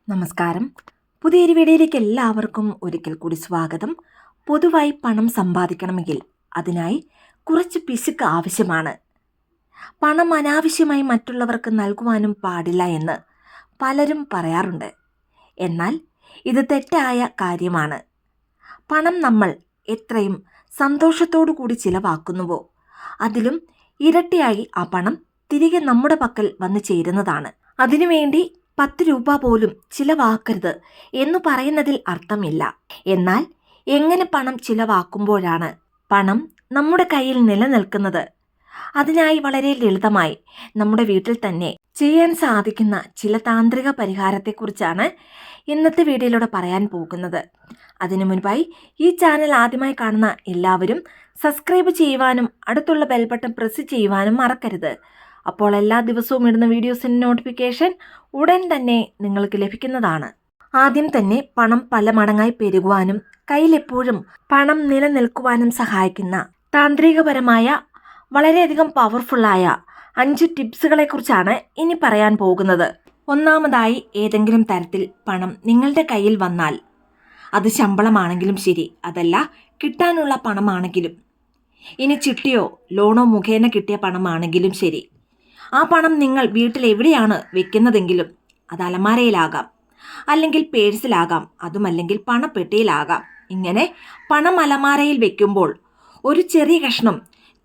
നമസ്കാരം. പുതിയൊരു വീഡിയോയിലേക്ക് എല്ലാവർക്കും ഒരിക്കൽ കൂടി സ്വാഗതം. പൊതുവായി പണം സമ്പാദിക്കണമെങ്കിൽ അതിനായി കുറച്ച് പിശുക്ക് ആവശ്യമാണ്. പണം അനാവശ്യമായി മറ്റുള്ളവർക്ക് നൽകുവാനും പാടില്ല എന്ന് പലരും പറയാറുണ്ട്. എന്നാൽ ഇത് തെറ്റായ കാര്യമാണ്. പണം നമ്മൾ എത്രയും സന്തോഷത്തോടു കൂടി ചിലവാക്കുന്നുവോ അതിലും ഇരട്ടിയായി ആ പണം തിരികെ നമ്മുടെ പക്കൽ വന്നു ചേരുന്നതാണ്. അതിനുവേണ്ടി 10 രൂപ പോലും ചിലവാക്കരുത് എന്ന് പറയുന്നതിൽ അർത്ഥമില്ല. എന്നാൽ എങ്ങനെ പണം ചിലവാക്കുമ്പോഴാണ് പണം നമ്മുടെ കയ്യിൽ നിലനിൽക്കുന്നത്? അതിനായി വളരെ ലളിതമായി നമ്മുടെ വീട്ടിൽ തന്നെ ചെയ്യാൻ സാധിക്കുന്ന ചില താന്ത്രിക പരിഹാരത്തെക്കുറിച്ചാണ് ഇന്നത്തെ വീഡിയോയിലൂടെ പറയാൻ പോകുന്നത്. അതിനു മുൻപായി ഈ ചാനൽ ആദ്യമായി കാണുന്ന എല്ലാവരും സബ്സ്ക്രൈബ് ചെയ്യുവാനും അടുത്തുള്ള ബെൽ ബട്ടൺ പ്രസ് ചെയ്യുവാനും മറക്കരുത്. അപ്പോൾ എല്ലാ ദിവസവും ഇടുന്ന വീഡിയോസിൻ്റെ നോട്ടിഫിക്കേഷൻ ഉടൻ തന്നെ നിങ്ങൾക്ക് ലഭിക്കുന്നതാണ്. ആദ്യം തന്നെ പണം പല മടങ്ങായി പെരുകുവാനും കയ്യിലെപ്പോഴും പണം നിലനിൽക്കുവാനും സഹായിക്കുന്ന താന്ത്രികപരമായ വളരെയധികം പവർഫുള്ളായ 5 ടിപ്സുകളെക്കുറിച്ചാണ് ഇനി പറയാൻ പോകുന്നത്. ഒന്നാമതായി, ഏതെങ്കിലും തരത്തിൽ പണം നിങ്ങളുടെ കയ്യിൽ വന്നാൽ, അത് ശമ്പളമാണെങ്കിലും ശരി, അതല്ല കിട്ടാനുള്ള പണമാണെങ്കിലും, ഇനി ചിട്ടിയോ ലോണോ മുഖേന കിട്ടിയ പണമാണെങ്കിലും ശരി, ആ പണം നിങ്ങൾ വീട്ടിൽ എവിടെയാണ് വെക്കുന്നതെങ്കിലും അത് അലമാരയിലാകാം, അല്ലെങ്കിൽ പേഴ്സിലാകാം, അതുമല്ലെങ്കിൽ പണപ്പെട്ടിയിലാകാം. ഇങ്ങനെ പണം അലമാരയിൽ വെക്കുമ്പോൾ ഒരു ചെറിയ കഷ്ണം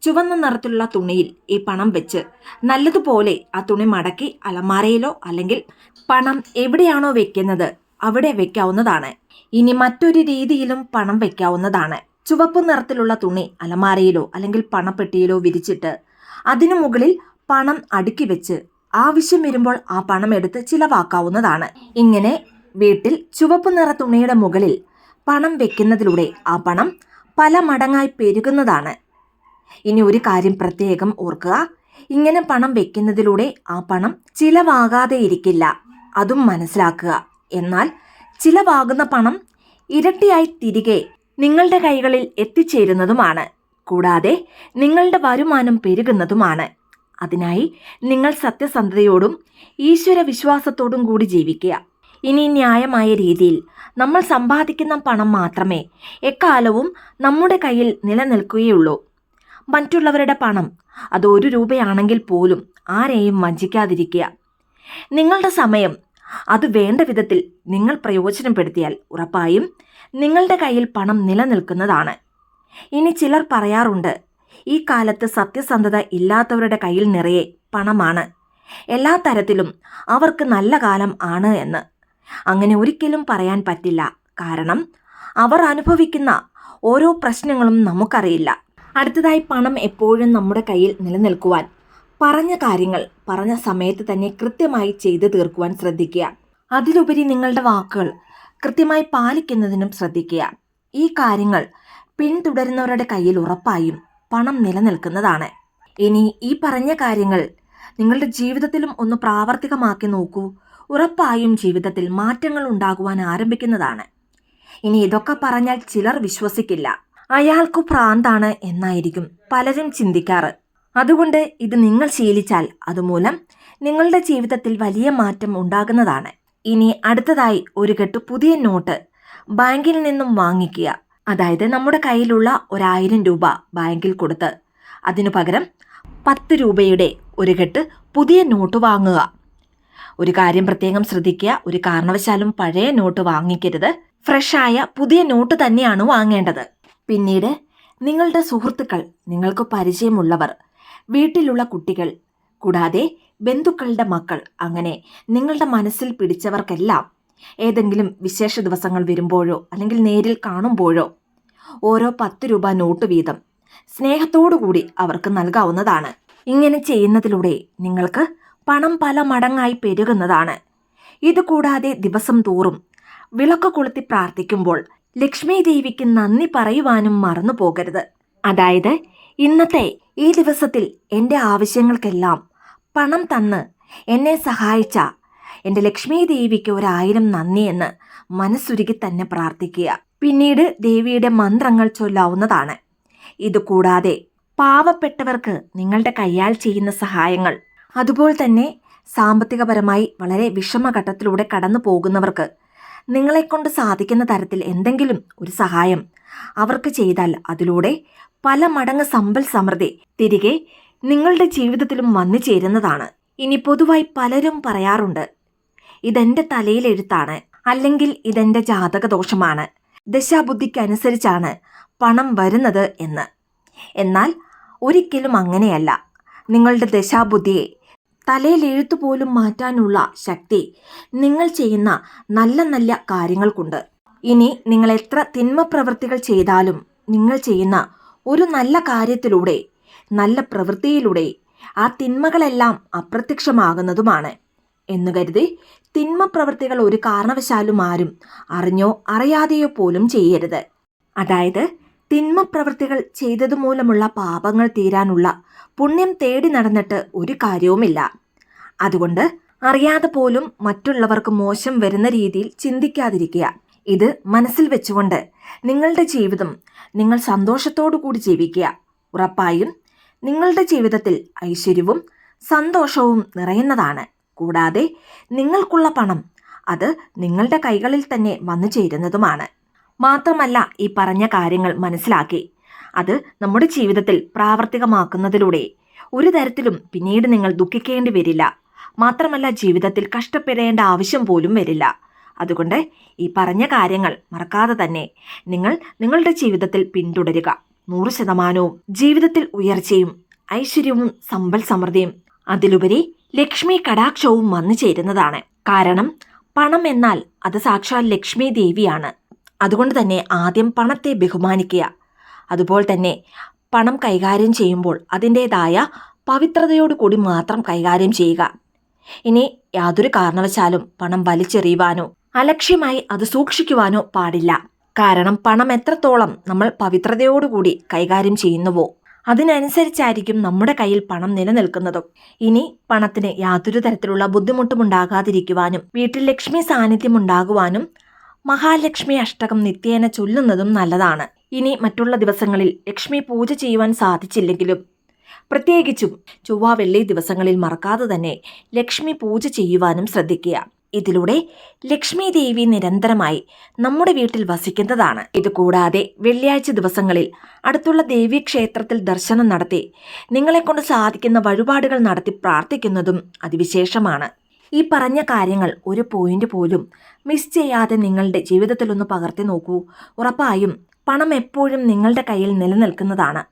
ചുവന്ന നിറത്തിലുള്ള തുണിയിൽ ഈ പണം വെച്ച് നല്ലതുപോലെ ആ തുണി മടക്കി അലമാരയിലോ അല്ലെങ്കിൽ പണം എവിടെയാണോ വെക്കുന്നത് അവിടെ വെക്കാവുന്നതാണ്. ഇനി മറ്റൊരു രീതിയിലും പണം വെക്കാവുന്നതാണ്. ചുവപ്പ് നിറത്തിലുള്ള തുണി അലമാരയിലോ അല്ലെങ്കിൽ പണപ്പെട്ടിയിലോ വിരിച്ചിട്ട് അതിനു മുകളിൽ പണം അടുക്കി വെച്ച് ആവശ്യം വരുമ്പോൾ ആ പണം എടുത്ത് ചിലവാക്കാവുന്നതാണ്. ഇങ്ങനെ വീട്ടിൽ ചുവപ്പ് നിറ തുണിയുടെ മുകളിൽ പണം വെക്കുന്നതിലൂടെ ആ പണം പല മടങ്ങായി പെരുകുന്നതാണ്. ഇനി ഒരു കാര്യം പ്രത്യേകം ഓർക്കുക, ഇങ്ങനെ പണം വെക്കുന്നതിലൂടെ ആ പണം ചിലവാകാതെ ഇരിക്കില്ല, അതും മനസ്സിലാക്കുക. എന്നാൽ ചിലവാകുന്ന പണം ഇരട്ടിയായി തിരികെ നിങ്ങളുടെ കൈകളിൽ എത്തിച്ചേരുന്നതുമാണ്. കൂടാതെ നിങ്ങളുടെ വരുമാനം പെരുകുന്നതുമാണ്. അതിനായി നിങ്ങൾ സത്യസന്ധതയോടും ഈശ്വര വിശ്വാസത്തോടും കൂടി ജീവിക്കുക. ഇനി ന്യായമായ രീതിയിൽ നമ്മൾ സമ്പാദിക്കുന്ന പണം മാത്രമേ എക്കാലവും നമ്മുടെ കയ്യിൽ നിലനിൽക്കുകയുള്ളൂ. മറ്റുള്ളവരുടെ പണം അത് 1 രൂപയാണെങ്കിൽ പോലും ആരെയും വഞ്ചിക്കാതിരിക്കുക. നിങ്ങളുടെ സമയം അത് വേണ്ട വിധത്തിൽ നിങ്ങൾ പ്രയോജനപ്പെടുത്തിയാൽ ഉറപ്പായും നിങ്ങളുടെ കയ്യിൽ പണം നിലനിൽക്കുന്നതാണ്. ഇനി ചിലർ പറയാറുണ്ട്, ഈ കാലത്ത് സത്യസന്ധത ഇല്ലാത്തവരുടെ കയ്യിൽ നിറയെ പണമാണ്, എല്ലാ തരത്തിലും അവർക്ക് നല്ല കാലം ആണ് എന്ന്. അങ്ങനെ ഒരിക്കലും പറയാൻ പറ്റില്ല. കാരണം അവർ അനുഭവിക്കുന്ന ഓരോ പ്രശ്നങ്ങളും നമുക്കറിയില്ല. അടുത്തതായി, പണം എപ്പോഴും നമ്മുടെ കയ്യിൽ നിലനിൽക്കുവാൻ പറഞ്ഞ കാര്യങ്ങൾ പറഞ്ഞ സമയത്ത് തന്നെ കൃത്യമായി ചെയ്തു തീർക്കുവാൻ ശ്രദ്ധിക്കുക. അതിലുപരി നിങ്ങളുടെ വാക്കുകൾ കൃത്യമായി പാലിക്കുന്നതിനും ശ്രദ്ധിക്കുക. ഈ കാര്യങ്ങൾ പിന്തുടരുന്നവരുടെ കയ്യിൽ ഉറപ്പായും പണം നിലനിൽക്കുന്നതാണ്. ഇനി ഈ പറഞ്ഞ കാര്യങ്ങൾ നിങ്ങളുടെ ജീവിതത്തിലും ഒന്ന് പ്രാവർത്തികമാക്കി നോക്കൂ. ഉറപ്പായും ജീവിതത്തിൽ മാറ്റങ്ങൾ ഉണ്ടാകുവാൻ ആരംഭിക്കുന്നതാണ്. ഇനി ഇതൊക്കെ പറഞ്ഞാൽ ചിലർ വിശ്വസിക്കില്ല, അയാൾക്കു ഭ്രാന്താണ് എന്നായിരിക്കും പലരും ചിന്തിക്കാറ്. അതുകൊണ്ട് ഇത് നിങ്ങൾ ശീലിച്ചാൽ അതുമൂലം നിങ്ങളുടെ ജീവിതത്തിൽ വലിയ മാറ്റം ഉണ്ടാകുന്നതാണ്. ഇനി അടുത്തതായി, ഒരു കെട്ട് പുതിയ നോട്ട് ബാങ്കിൽ നിന്നും വാങ്ങിക്കുക. അതായത് നമ്മുടെ കയ്യിലുള്ള 1000 രൂപ ബാങ്കിൽ കൊടുത്ത് അതിനു പകരം 10 രൂപയുടെ ഒരു കെട്ട് പുതിയ നോട്ട് വാങ്ങുക. ഒരു കാര്യം പ്രത്യേകം ശ്രദ്ധിക്കുക, ഒരു കാരണവശാലും പഴയ നോട്ട് വാങ്ങിക്കരുത്. ഫ്രഷായ പുതിയ നോട്ട് തന്നെയാണ് വാങ്ങേണ്ടത്. പിന്നീട് നിങ്ങളുടെ സുഹൃത്തുക്കൾ, നിങ്ങൾക്ക് പരിചയമുള്ളവർ, വീട്ടിലുള്ള കുട്ടികൾ, കൂടാതെ ബന്ധുക്കളുടെ മക്കൾ, അങ്ങനെ നിങ്ങളുടെ മനസ്സിൽ പിടിച്ചവർക്കെല്ലാം ഏതെങ്കിലും വിശേഷ ദിവസങ്ങൾ വരുമ്പോഴോ അല്ലെങ്കിൽ നേരിൽ കാണുമ്പോഴോ ഓരോ 10 രൂപ നോട്ട് വീതം സ്നേഹത്തോടു കൂടി അവർക്ക് നൽകാവുന്നതാണ്. ഇങ്ങനെ ചെയ്യുന്നതിലൂടെ നിങ്ങൾക്ക് പണം പല മടങ്ങായി പെരുകുന്നതാണ്. ഇതുകൂടാതെ ദിവസം തോറും വിളക്ക് കൊളുത്തി പ്രാർത്ഥിക്കുമ്പോൾ ലക്ഷ്മി ദേവിക്ക് നന്ദി പറയുവാനും മറന്നു പോകരുത്. അതായത്, ഇന്നത്തെ ഈ ദിവസത്തിൽ എൻ്റെ ആവശ്യങ്ങൾക്കെല്ലാം പണം തന്ന് എന്നെ സഹായിച്ച എൻ്റെ ലക്ഷ്മി ദേവിക്ക് 1000 നന്ദി എന്ന് മനസ്സുരുകി തന്നെ പ്രാർത്ഥിക്കുക. പിന്നീട് ദേവിയുടെ മന്ത്രങ്ങൾ ചൊല്ലാവുന്നതാണ്. ഇതുകൂടാതെ പാവപ്പെട്ടവർക്ക് നിങ്ങളുടെ കയ്യാൽ ചെയ്യുന്ന സഹായങ്ങൾ, അതുപോലെ തന്നെ സാമ്പത്തികപരമായി വളരെ വിഷമഘട്ടത്തിലൂടെ കടന്നു പോകുന്നവർക്ക് നിങ്ങളെക്കൊണ്ട് സാധിക്കുന്ന തരത്തിൽ എന്തെങ്കിലും ഒരു സഹായം അവർക്ക് ചെയ്താൽ അതിലൂടെ പല മടങ്ങ് സമ്പൽ സമൃദ്ധി തിരികെ നിങ്ങളുടെ ജീവിതത്തിലും വന്നു ചേരുന്നതാണ്. ഇനി പൊതുവായി പലരും പറയാറുണ്ട്, ഇതെന്റെ തലയിലെഴുത്താണ്, അല്ലെങ്കിൽ ഇതെന്റെ ജാതകദോഷമാണ്, ദശാബുദ്ധിക്കനുസരിച്ചാണ് പണം വരുന്നത് എന്ന്. എന്നാൽ ഒരിക്കലും അങ്ങനെയല്ല. നിങ്ങളുടെ ദശാബുദ്ധിയെ തലയിലെഴുത്തു പോലും മാറ്റാനുള്ള ശക്തി നിങ്ങൾ ചെയ്യുന്ന നല്ല നല്ല കാര്യങ്ങൾക്കുണ്ട്. ഇനി നിങ്ങൾ എത്ര തിന്മ പ്രവൃത്തികൾ ചെയ്താലും നിങ്ങൾ ചെയ്യുന്ന ഒരു നല്ല കാര്യത്തിലൂടെ, നല്ല പ്രവൃത്തിയിലൂടെ ആ തിന്മകളെല്ലാം അപ്രത്യക്ഷമാകുന്നതുമാണ്. എന്നു കരുതി തിന്മ പ്രവൃത്തികൾ ഒരു കാരണവശാലും ആരും അറിഞ്ഞോ അറിയാതെയോ പോലും ചെയ്യരുത്. അതായത് തിന്മ പ്രവൃത്തികൾ ചെയ്തതുമൂലമുള്ള പാപങ്ങൾ തീരാനുള്ള പുണ്യം തേടി നടന്നിട്ട് ഒരു കാര്യവുമില്ല. അതുകൊണ്ട് അറിയാതെ പോലും മറ്റുള്ളവർക്ക് മോശം വരുന്ന രീതിയിൽ ചിന്തിക്കാതിരിക്കുക. ഇത് മനസ്സിൽ വെച്ചുകൊണ്ട് നിങ്ങളുടെ ജീവിതം നിങ്ങൾ സന്തോഷത്തോടു കൂടി ജീവിക്കുക. ഉറപ്പായും നിങ്ങളുടെ ജീവിതത്തിൽ ഐശ്വര്യവും സന്തോഷവും നിറയുന്നതാണ്. കൂടാതെ നിങ്ങൾക്കുള്ള പണം അത് നിങ്ങളുടെ കൈകളിൽ തന്നെ വന്നു ചേരുന്നതുമാണ്. മാത്രമല്ല, ഈ പറഞ്ഞ കാര്യങ്ങൾ മനസ്സിലാക്കി അത് നമ്മുടെ ജീവിതത്തിൽ പ്രാവർത്തികമാക്കുന്നതിലൂടെ ഒരു തരത്തിലും പിന്നീട് നിങ്ങൾ ദുഃഖിക്കേണ്ടി വരില്ല. മാത്രമല്ല, ജീവിതത്തിൽ കഷ്ടപ്പെടേണ്ട ആവശ്യം പോലും വരില്ല. അതുകൊണ്ട് ഈ പറഞ്ഞ കാര്യങ്ങൾ മറക്കാതെ തന്നെ നിങ്ങൾ നിങ്ങളുടെ ജീവിതത്തിൽ പിന്തുടരുക. 100% ജീവിതത്തിൽ ഉയർച്ചയും ഐശ്വര്യവും സമ്പൽ സമൃദ്ധിയും അതിലുപരി ലക്ഷ്മി കടാക്ഷവും വന്നു ചേരുന്നതാണ്. കാരണം പണം എന്നാൽ അത് സാക്ഷാൽ ലക്ഷ്മി ദേവിയാണ്. അതുകൊണ്ട് തന്നെ ആദ്യം പണത്തെ ബഹുമാനിക്കുക. അതുപോലെ തന്നെ പണം കൈകാര്യം ചെയ്യുമ്പോൾ അതിൻ്റെതായ പവിത്രതയോടുകൂടി മാത്രം കൈകാര്യം ചെയ്യുക. ഇനി യാതൊരു കാരണവശാലും പണം വലിച്ചെറിയുവാനോ അലക്ഷ്യമായി അത് സൂക്ഷിക്കുവാനോ പാടില്ല. കാരണം പണം എത്രത്തോളം നമ്മൾ പവിത്രതയോടുകൂടി കൈകാര്യം ചെയ്യുന്നുവോ അതിനനുസരിച്ചായിരിക്കും നമ്മുടെ കയ്യിൽ പണം നിലനിൽക്കുന്നതും. ഇനി പണത്തിന് യാതൊരു തരത്തിലുള്ള ബുദ്ധിമുട്ടും ഉണ്ടാകാതിരിക്കുവാനും വീട്ടിൽ ലക്ഷ്മി സാന്നിധ്യം ഉണ്ടാകുവാനും മഹാലക്ഷ്മി അഷ്ടകം നിത്യേന ചൊല്ലുന്നതും നല്ലതാണ്. ഇനി മറ്റുള്ള ദിവസങ്ങളിൽ ലക്ഷ്മി പൂജ ചെയ്യുവാൻ സാധിച്ചില്ലെങ്കിലും പ്രത്യേകിച്ചും ചൊവ്വ വെള്ളി ദിവസങ്ങളിൽ മറക്കാതെ തന്നെ ലക്ഷ്മി പൂജ ചെയ്യുവാനും ശ്രദ്ധിക്കുക. ഇതിലൂടെ ലക്ഷ്മി ദേവി നിരന്തരമായി നമ്മുടെ വീട്ടിൽ വസിക്കുന്നതാണ്. ഇതുകൂടാതെ വെള്ളിയാഴ്ച ദിവസങ്ങളിൽ അടുത്തുള്ള ദേവീക്ഷേത്രത്തിൽ ദർശനം നടത്തി നിങ്ങളെക്കൊണ്ട് സാധിക്കുന്ന വഴിപാടുകൾ നടത്തി പ്രാർത്ഥിക്കുന്നതും അതിവിശേഷമാണ്. ഈ പറഞ്ഞ കാര്യങ്ങൾ ഒരു പോയിന്റ് പോലും മിസ് ചെയ്യാതെ നിങ്ങളുടെ ജീവിതത്തിലൊന്ന് പകർത്തി നോക്കൂ. ഉറപ്പായും പണം എപ്പോഴും നിങ്ങളുടെ കയ്യിൽ നിലനിൽക്കുന്നതാണ്.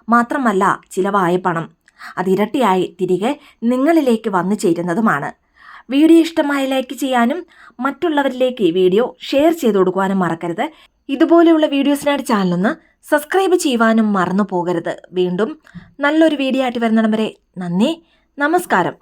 മാത്രമല്ല, ചിലവായ പണം അതിരട്ടിയായി തിരികെ നിങ്ങളിലേക്ക് വന്നു ചേരുന്നതുമാണ്. വീഡിയോ ഇഷ്ടമായ ലൈക്ക് ചെയ്യാനും മറ്റുള്ളവരിലേക്ക് വീഡിയോ ഷെയർ ചെയ്ത് കൊടുക്കുവാനും മറക്കരുത്. ഇതുപോലെയുള്ള വീഡിയോസിനായിട്ട് ചാനലൊന്ന് സബ്സ്ക്രൈബ് ചെയ്യുവാനും മറന്നു പോകരുത്. വീണ്ടും നല്ലൊരു വീഡിയോ ആയിട്ട് വരുന്നിടം വരെ നന്ദി, നമസ്കാരം.